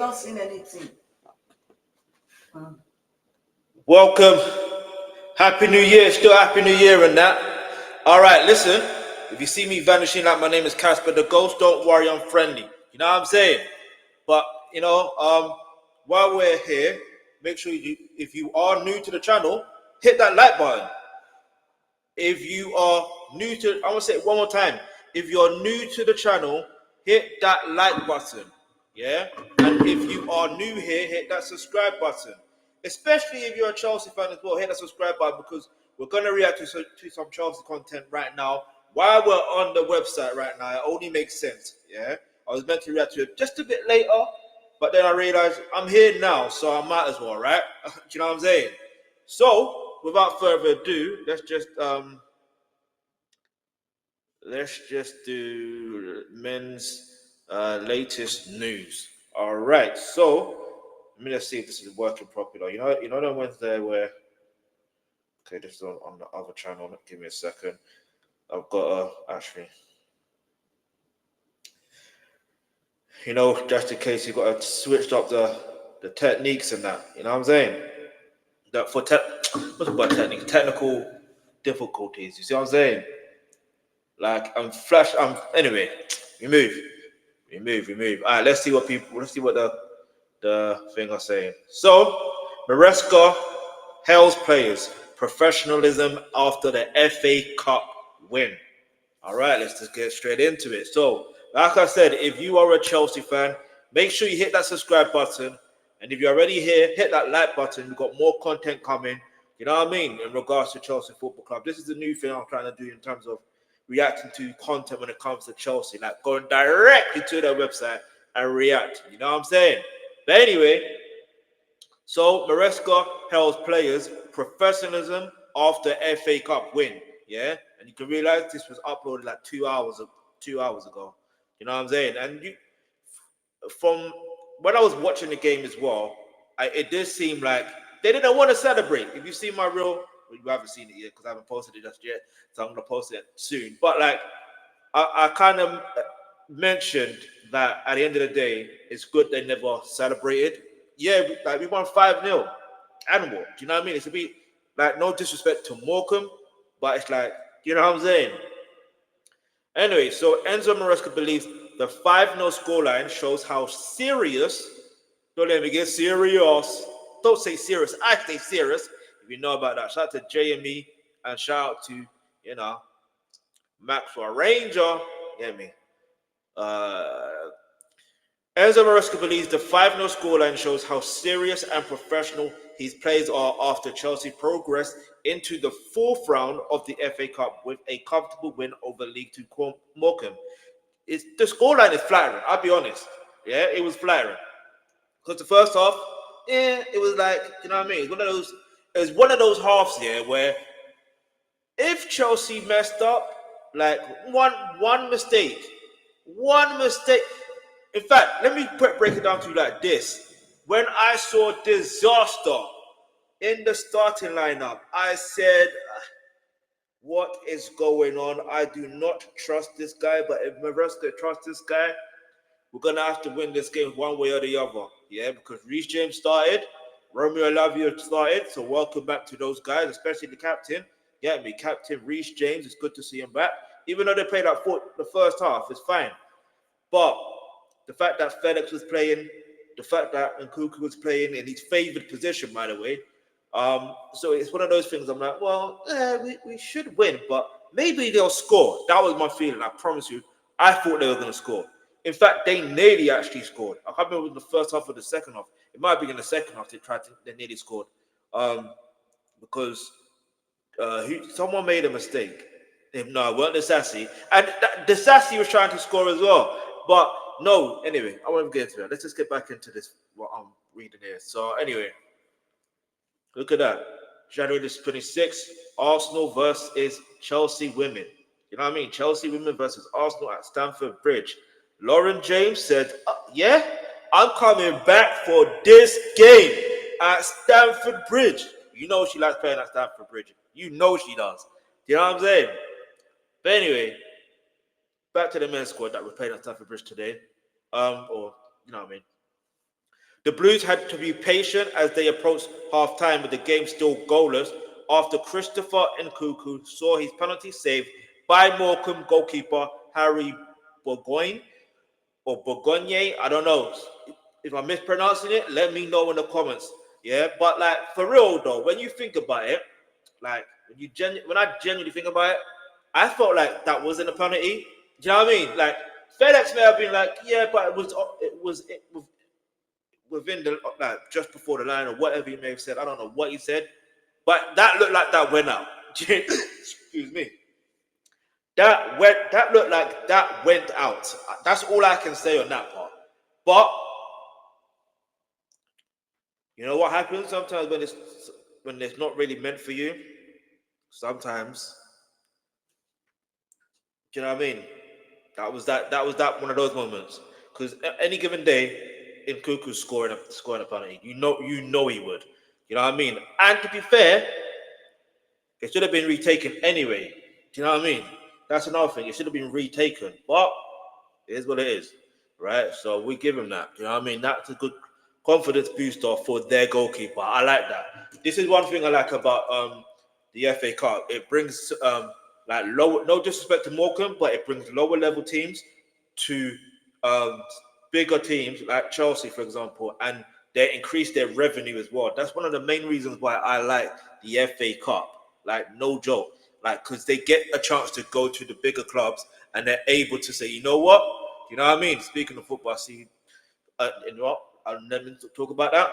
not seen anything. Welcome. Happy New Year. Still Happy New Year and that. All right, listen. If you see me vanishing like my name is Casper the Ghost, don't worry, I'm friendly. You know what I'm saying? But, while we're here, make sure if you are new to the channel, hit that like button. If you are new to, I want to say it one more time. If you're new to the channel, hit that like button. Yeah? And if you are new here, hit that subscribe button. Especially if you're a Chelsea fan as well, hit that subscribe button because we're going to react to some Chelsea content right now. While we're on the website right now, it only makes sense. Yeah? I was meant to react to it just a bit later, but then I realized I'm here now, so I might as well, right? Do you know what I'm saying? So, without further ado, let's just do men's latest news. All right, so let me just see if this is working properly. You know the Wednesday where this is on the other channel. Give me a second. I've got actually, just in case you've got to switch up the techniques and that. You know what I'm saying? That for what's about technical difficulties. You see what I'm saying? Like anyway, we move. All right, let's see what the thing are saying. So, Maresca hails players professionalism after the FA Cup win. All right, let's just get straight into it. So, like I said, if you are a Chelsea fan, make sure you hit that subscribe button. And if you're already here, hit that like button. We've got more content coming. You know what I mean? In regards to Chelsea Football Club. This is a new thing I'm trying to do in terms of reacting to content when it comes to Chelsea. Like going directly to their website and react. You know what I'm saying? But anyway, so Maresca hails players professionalism after FA Cup win. Yeah? And you can realize this was uploaded like 2 hours ago. You know what I'm saying? And from when I was watching the game as well, it did seem like they didn't want to celebrate. If you see my reel, well, you haven't seen it yet because I haven't posted it just yet, so I'm gonna post it soon. But like, I kind of mentioned that at the end of the day, it's good they never celebrated. Yeah, we won 5-0. Animal. Do you know what I mean? It's a bit like no disrespect to Morecambe, but it's like, you know what I'm saying? Anyway, so Enzo Maresca believes the 5-0 scoreline shows how serious. Don't let me get serious. Don't say serious. I say serious. If you know about that, shout out to JME and shout out to Maxwell Ranger. Get me. Enzo Maresca believes the 5-0 scoreline shows how serious and professional his players are after Chelsea progressed into the fourth round of the FA Cup with a comfortable win over League 2 Morecambe. The scoreline is flattering, I'll be honest. Yeah, it was flattering. Because the first half, it was like, you know what I mean? It was one of those halves here where if Chelsea messed up, like one mistake. In fact, let me break it down to you like this. When I saw disaster in the starting lineup, I said, what is going on? I do not trust this guy, but if Maresca trusts this guy, we're going to have to win this game one way or the other. Yeah, because Reece James started, Romeo and Lavia started, so welcome back to those guys, especially the captain. Get me, Captain Reece James. It's good to see him back. Even though they played like the first half, it's fine. But the fact that Felix was playing, the fact that Nkunku was playing in his favoured position, by the way. So it's one of those things I'm like, well, we should win, but maybe they'll score. That was my feeling. I promise you. I thought they were going to score. In fact, they nearly actually scored. I can't remember the first half or the second half. It might be in the second half they nearly scored. Because someone made a mistake. No, it wasn't the Sassy. And the Sassy was trying to score as well. But no, anyway, I won't get into that. Let's just get back into this, what I'm reading here. So anyway, look at that. January 26th, Arsenal versus Chelsea women. You know what I mean? Chelsea women versus Arsenal at Stamford Bridge. Lauren James said, yeah, I'm coming back for this game at Stamford Bridge. You know she likes playing at Stamford Bridge. You know she does. You know what I'm saying? But anyway, back to the men's squad that we're playing at Stamford Bridge today. Or, you know what I mean? The Blues had to be patient as they approached half-time with the game still goalless after Christopher Nkunku saw his penalty saved by Morecambe goalkeeper Harry Bourgogne or Bourgogne. I don't know. If I'm mispronouncing it, let me know in the comments. Yeah, but like for real though, when you think about it, like when I genuinely think about it, I felt like that wasn't a penalty. Do you know what I mean? Like FedEx may have been like, yeah, but it was within the like just before the line or whatever he may have said. I don't know what he said, but that looked like that went out. Excuse me. That looked like that went out. That's all I can say on that part. But you know what happens sometimes when it's not really meant for you. Sometimes, do you know what I mean? That was one of those moments. Because any given day, in Kuku's scoring a penalty, you know he would. You know what I mean? And to be fair, it should have been retaken anyway. Do you know what I mean? That's another thing. It should have been retaken, but it is what it is, right? So we give him that. You know what I mean? That's a good confidence booster for their goalkeeper. I like that. This is one thing I like about the FA Cup. It brings like lower, no disrespect to Morecambe, but it brings lower level teams to um, bigger teams like Chelsea, for example, and they increase their revenue as well. That's one of the main reasons why I like the FA Cup. Like no joke, like because they get a chance to go to the bigger clubs and they're able to say, you know what, you know what I mean. Speaking of football, I see, you know what, I'll never talk about that.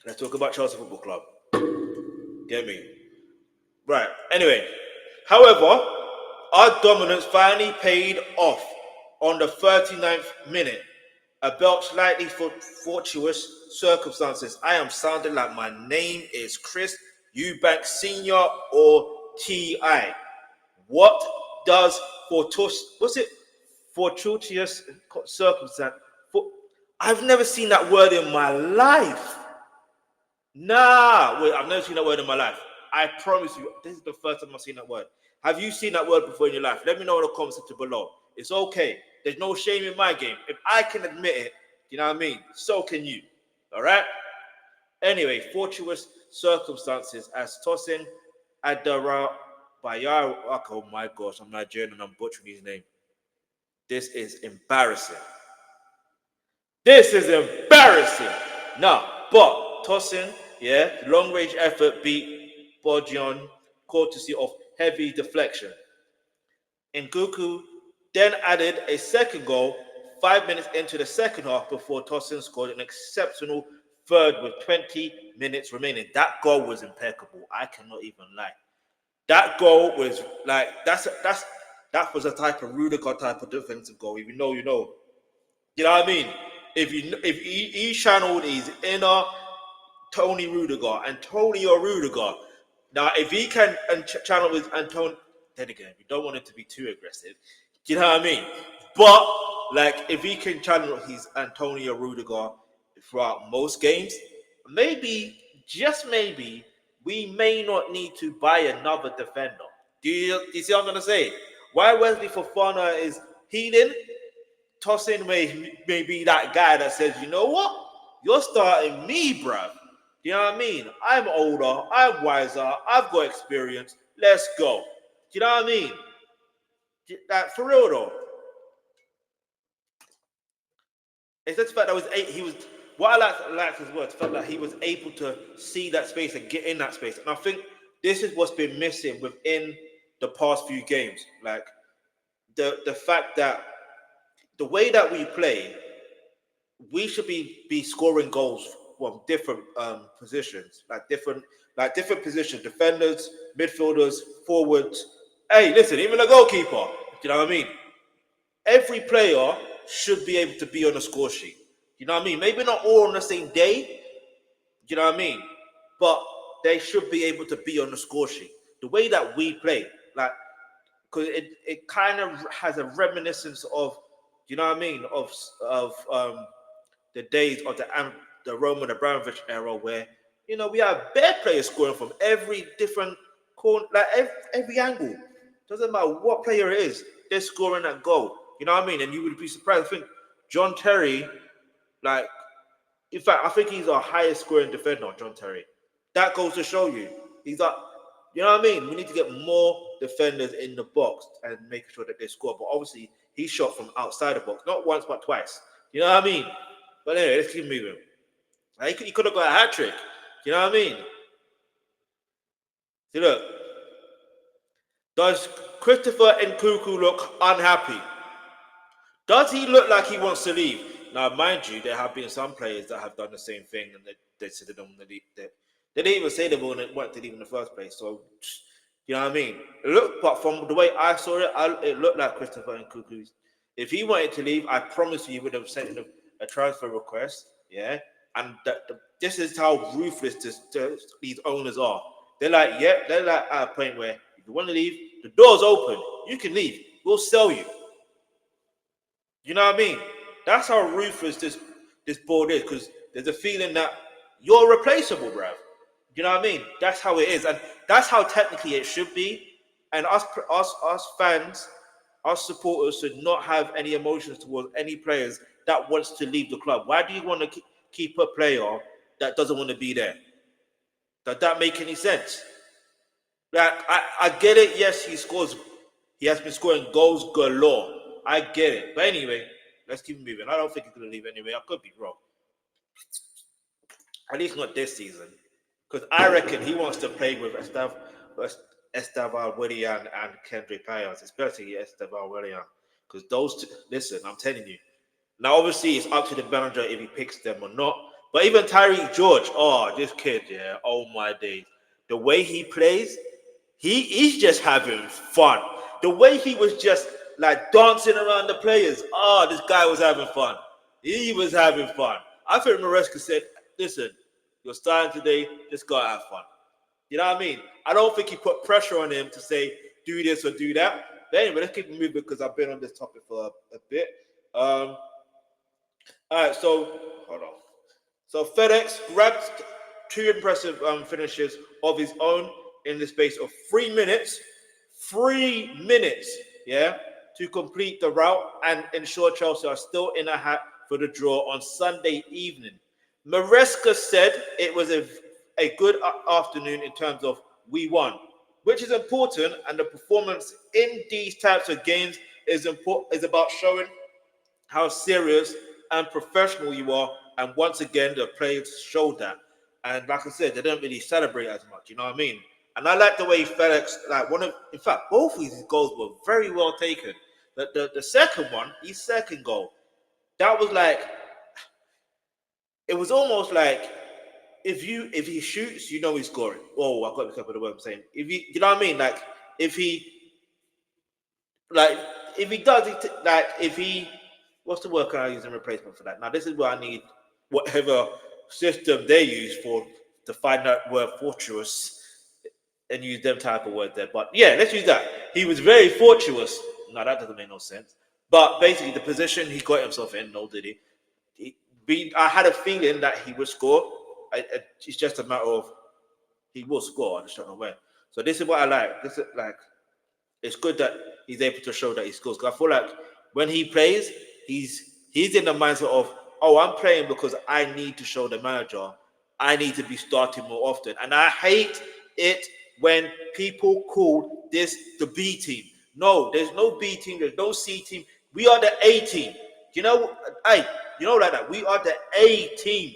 Let's talk about Chelsea Football Club. Get me? Right. Anyway, however, our dominance finally paid off on the 39th minute. A belt slightly fortuitous circumstances. I am sounding like my name is Chris Eubank Senior or T.I. What does fortuitous circumstance? I've never seen that word in my life. Nah, wait, I've never seen that word in my life. I promise you, this is the first time I've seen that word. Have you seen that word before in your life? Let me know in the comments section below. It's okay. There's no shame in my game. If I can admit it, you know what I mean? So can you. All right? Anyway, fortuitous circumstances as tossing Adara Bayar. Oh my gosh, I'm Nigerian and I'm butchering his name. This is embarrassing. This is embarrassing. No, but tossing, yeah, long range effort beat Bodjon, courtesy of heavy deflection. Nkunku then added a second goal 5 minutes into the second half before Tosin scored an exceptional third with 20 minutes remaining. That goal was impeccable. I cannot even lie. That goal was like that was a type of Rudiger type of defensive goal. If you know, you know. You know what I mean? If he channeled his inner Tony Rudiger, Antonio Rudiger. Now, if he can channel with Antonio, then again, we don't want him to be too aggressive. Do you know what I mean? But like, if he can channel his Antonio Rudiger throughout most games, maybe, just maybe, we may not need to buy another defender. Do you see what I'm gonna say? Why Wesley Fofana is healing, Tosin may be that guy that says, you know what? You're starting me, bruv. You know what I mean? I'm older, I'm wiser, I've got experience. Let's go. Do you know what I mean? That for real though. It's just the fact that he was what I liked as well, the fact that he was able to see that space and get in that space. And I think this is what's been missing within the past few games. Like the fact that the way that we play, we should be scoring goals from different positions, like different positions, defenders, midfielders, forwards. Hey, listen, even a goalkeeper. You know what I mean? Every player should be able to be on a score sheet. You know what I mean? Maybe not all on the same day. You know what I mean? But they should be able to be on the score sheet. The way that we play, like, because it kind of has a reminiscence of, you know what I mean, of the days of the Roman Abramovich era, where we have bare players scoring from every different corner, like every angle. Doesn't matter what player it is, they're scoring that goal. You know what I mean? And you would be surprised. I think John Terry Like, in fact, I think he's our highest scoring defender, John Terry. That goes to show you. He's like, you know what I mean? We need to get more defenders in the box and make sure that they score. But obviously, he shot from outside the box, not once, but twice. You know what I mean? But anyway, let's keep moving. Like, he could have got a hat trick. You know what I mean? See, look. Does Christopher Nkunku look unhappy? Does he look like he wants to leave? Now, mind you, there have been some players that have done the same thing, and they said they don't want to leave. They didn't even say they wanted to leave in the first place. So, you know what I mean? But from the way I saw it, it looked like Christopher Nkunku. If he wanted to leave, I promise you, he would have sent him a transfer request. Yeah, and this is how ruthless these owners are. They're like, yeah, they're like at a point where if you want to leave, the door's open. You can leave. We'll sell you. You know what I mean? That's how ruthless this board is, because there's a feeling that you're replaceable, bruv. You know what I mean? That's how it is, and that's how technically it should be. And us fans, us supporters should not have any emotions towards any players that wants to leave the club. Why do you want to keep a player that doesn't want to be there? Does that make any sense? Like, I get it. Yes, he has been scoring goals galore. I get it. But anyway, let's keep moving. I don't think he's going to leave anyway. I could be wrong. At least not this season. Because I reckon he wants to play with Esteban Willian and Kendrick Payas, especially Esteban Willian. Because those two, listen, I'm telling you. Now, obviously, it's up to the manager if he picks them or not. But even Tyreek George, this kid, yeah, oh my days. The way he plays, he's just having fun. The way he was just like dancing around the players. This guy was having fun. He was having fun. I think Maresca said, listen, you're starting today, just go have fun. You know what I mean? I don't think he put pressure on him to say, do this or do that. But anyway, let's keep moving because I've been on this topic for a bit. All right, so hold on. So FedEx grabbed two impressive finishes of his own in the space of 3 minutes. 3 minutes, yeah, to complete the route and ensure Chelsea are still in a hat for the draw on Sunday evening. Maresca said it was a good afternoon in terms of we won, which is important, and the performance in these types of games is about showing how serious and professional you are. And once again, the players showed that. And like I said, they didn't really celebrate as much, you know what I mean? And I like the way FedEx, in fact, both of his goals were very well taken. The second one, his second goal, that was like, it was almost like if he shoots, you know he's scoring. Oh, I've got to be careful with the word I'm saying. You know what I mean? Like if he does it, what's the word can I use in replacement for that? Now this is where I need whatever system they use to find that word fortuitous and use them type of word there. But yeah, let's use that. He was very fortuitous. No, that doesn't make no sense. But basically, the position he got himself in, no, did he? I had a feeling that he would score. It's just a matter of he will score. I just don't know when. So this is what I like. This is like, it's good that he's able to show that he scores. Because I feel like when he plays, he's in the mindset of, I'm playing because I need to show the manager I need to be starting more often. And I hate it when people call this the B team. No, there's no B team. There's no C team. We are the A team. You know, like that. We are the A team.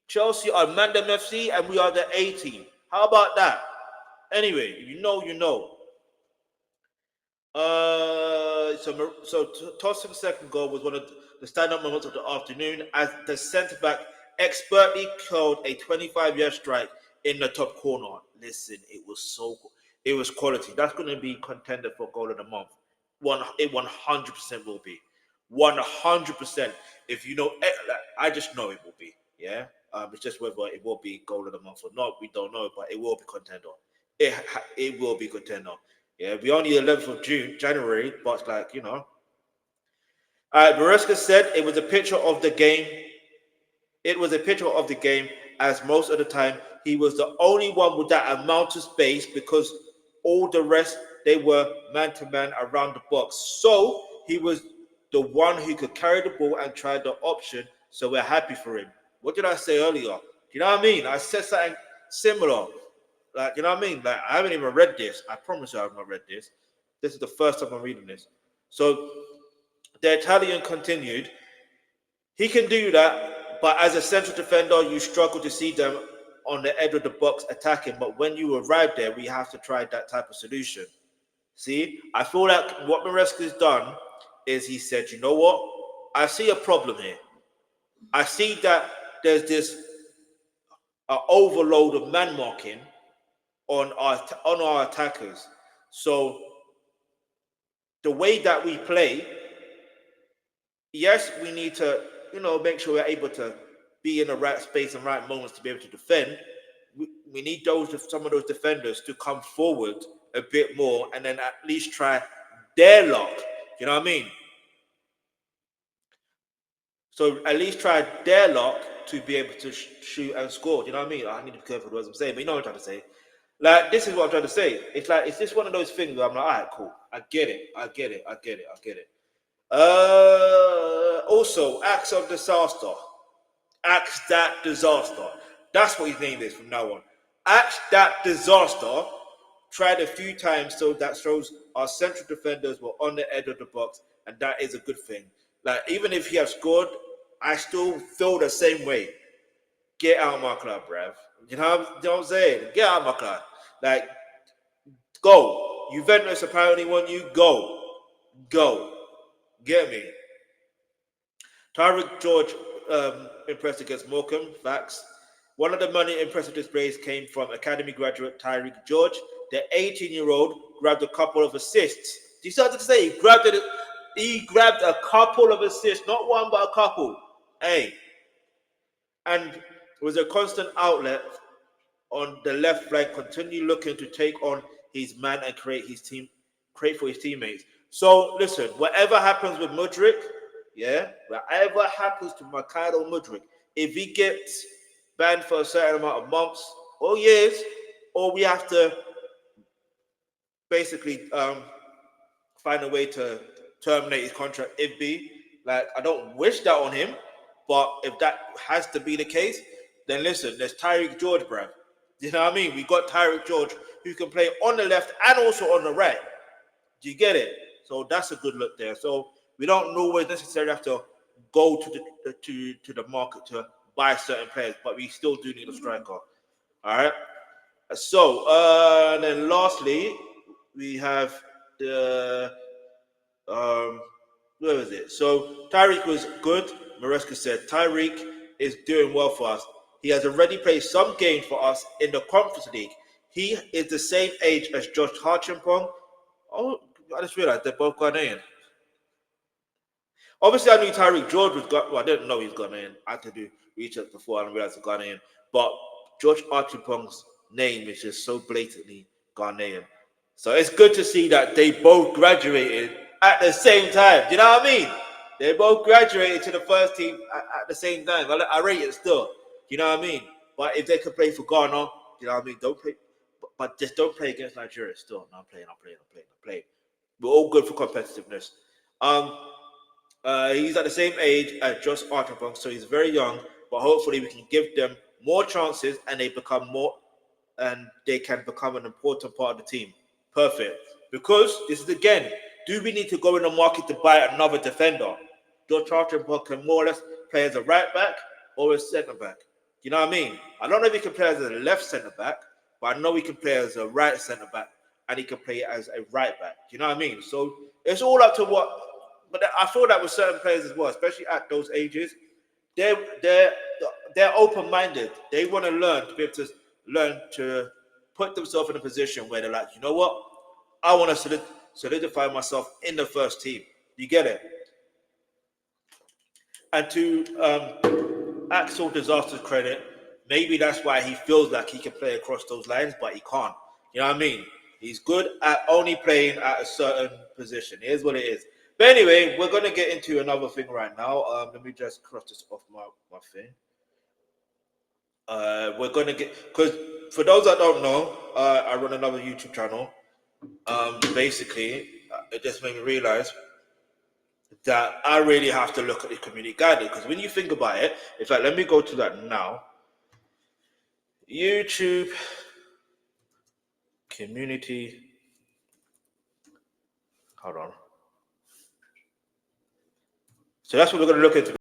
Chelsea are Mandem FC and we are the A team. How about that? Anyway, you know. So Tossing's second goal was one of the stand-up moments of the afternoon as the centre-back expertly curled a 25-yard strike in the top corner. Listen, it was quality. That's going to be contender for goal of the month. It 100% will be. 100%. If you know, I just know it will be. Yeah. It's just whether it will be goal of the month or not. We don't know, but it will be contender. It will be contender. Yeah, we only 11th of January, but Maresca said it was a picture of the game. It was a picture of the game, as most of the time he was the only one with that amount of space because all the rest, they were man-to-man around the box. So he was the one who could carry the ball and try the option So we're happy for him. What did I say earlier? Do you know what I mean? I said something similar. Like, you know what I mean? Like, I haven't even read this. I promise you I have not read this. This is the first time I'm reading this. So the Italian continued. He can do that, but as a central defender, you struggle to see them on the edge of the box attacking. But when you arrive there, we have to try that type of solution. See, I feel like what Maresca's done is he said, you know what? I see a problem here. I see that there's this overload of man marking on our attackers. So the way that we play, yes, we need to, make sure we're able to be in the right space and right moments to be able to defend. We need some of those defenders to come forward a bit more and then at least try their luck. You know what I mean? So at least try their luck to be able to shoot and score. You know what I mean? I need to be careful with the words I'm saying, but you know what I'm trying to say. Like, this is what I'm trying to say. It's like, it's just one of those things where I'm like, all right, cool. I get it. Also, acts of disaster. Acts that disaster. That's what his name is from now on. Acts that disaster. Tried a few times, so that shows our central defenders were on the edge of the box, and that is a good thing. Like, even if he has scored, I still feel the same way. Get out of my club, bruv. You know what I'm saying? Get out of my club. Like, go. Juventus apparently want you. Go. Get me. Tyreek George impressed against Morecambe. Facts. One of the many impressive displays came from academy graduate Tyreek George. The 18-year-old grabbed a couple of assists. Do you start to say he grabbed a couple of assists, not one but a couple. Hey. And was a constant outlet on the left flank, continue looking to take on his man and create for his teammates. So listen, whatever happens with Mudryk, whatever happens to Mikhailo Mudryk, if he gets banned for a certain amount of months or years, or we have to basically find a way to terminate his contract, I don't wish that on him, but if that has to be the case, then listen, there's Tyreek George, bruv. You know what I mean? We got Tyreek George who can play on the left and also on the right. Do you get it? So that's a good look there. So we don't always necessarily have to go to the market to buy certain players, but we still do need a striker. All right. So then lastly, we have the where was it? So Tyreek was good. Maresca said Tyreek is doing well for us. He has already played some games for us in the Conference League. He is the same age as Josh Harchimpong. Oh, I just realized they're both Ghanaian. Obviously, I knew Tyreek George was Ghanaian. Well, I didn't know he was Ghanaian. I had to do research before I realized he's Ghanaian. But Josh Harchimpong's name is just so blatantly Ghanaian. So it's good to see that they both graduated at the same time. Do you know what I mean? They both graduated to the first team at the same time. I rate it still. You know what I mean? But if they could play for Ghana, you know what I mean? Don't play, but just don't play against Nigeria still. No, I'm playing. We're all good for competitiveness. He's at the same age as Josh Archibald, so he's very young. But hopefully, we can give them more chances, and they can become an important part of the team. Perfect. Because this is again, do we need to go in the market to buy another defender? Josh Archibald can more or less play as a right back or a centre back. You know what I mean? I don't know if he can play as a left centre back, but I know he can play as a right centre back, and he can play as a right back. You know what I mean? So it's all up to what. But I feel that with certain players as well, especially at those ages, they're open-minded. They want to learn to be able to learn to put themselves in a position where they're like, you know what? I want to solidify myself in the first team. You get it? And to Axel Disaster's credit, maybe that's why he feels like he can play across those lines, but he can't. You know what I mean? He's good at only playing at a certain position. Here's what it is. But anyway, we're going to get into another thing right now. Let me just cross this off my thing. We're going to get... Because for those that don't know, I run another YouTube channel. Basically, it just made me realize that I really have to look at the community guidelines. Because when you think about it, in fact, let me go to that now. YouTube community. Hold on. So that's what we're going to look into.